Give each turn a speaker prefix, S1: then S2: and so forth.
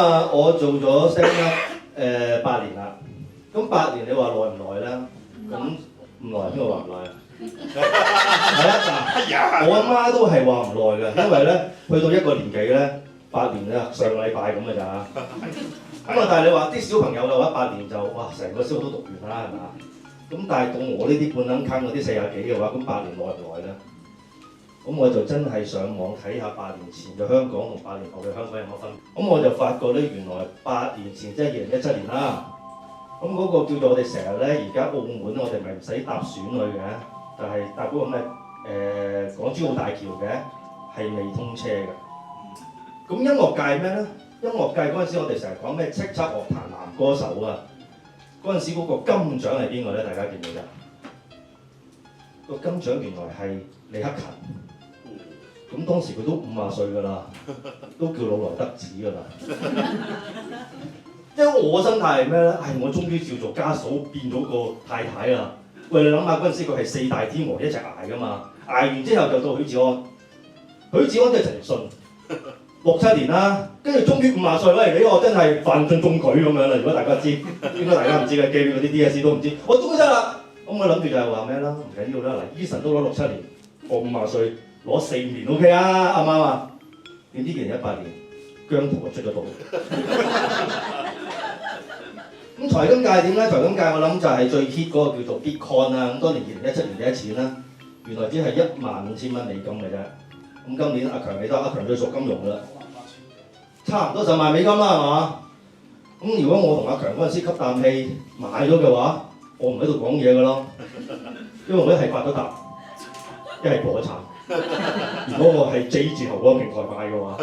S1: 我做咗 stand up 8年啦。咁8年你話耐唔耐咧？咁唔耐，邊個話唔耐啊？係啊，嗱，我阿媽都係話唔耐嘅，因為咧去到一個年紀咧，8年咧上個禮拜咁嘅咋。咁啊，但係你話啲小朋友嘅話，8年就哇成個書都讀完啦，係嘛？咁但係到我呢啲半撚坑嗰啲40幾嘅話，咁8年耐唔耐咧？咁我就真係上網睇下8年前嘅香港同8年後嘅香港有乜分別。咁我就發覺咧，原來8年前即係2017年啦。咁嗰個叫做我哋成日咧，而家澳門我哋咪唔使搭船去嘅，就係搭嗰個咩港珠澳大橋嘅，係未通車嘅。咁音樂界咩咧？音樂界嗰陣時我哋成日講咩叱咤樂壇男歌手啊，嗰陣時嗰個金獎係邊個咧？大家記唔記得？個金獎原來係李克勤。咁當時佢都50歲㗎啦，都叫老來得子㗎啦。因為我心態係咩咧？我終於叫做家嫂變咗個太太啦。喂，你諗下嗰陣時佢係4大天王一齊捱㗎嘛，捱完之後就到許志安。許志安即係陳奕迅，6、7年啦，跟住終於50歲，喂，你我真係犯進中舉咁樣啦。如果大家知，應該大家唔知嘅，記嗰啲 DSE 都唔知。我終於得啦，咁我諗住就係話咩啦？唔緊要啦，嗱，Eason都攞6、7年，我50歲。攞4年 OK 啊，啱唔啱啊？點知2018年姜濤就出咗道。咁財金界點咧？財金界我諗就係最 hit 嗰個叫做 Bitcoin 啦。咁當年2017年幾多錢啦？原來只係15000蚊美金嘅啫。咁今年阿強你都阿強最熟金融㗎啦，差唔多10萬美金啦，係嘛？咁如果我同阿強嗰陣時吸啖氣買咗嘅話，我唔喺度講嘢㗎咯，因為我一係發咗達，一係破產。如果我係 J 字頭嗰個平台買嘅話。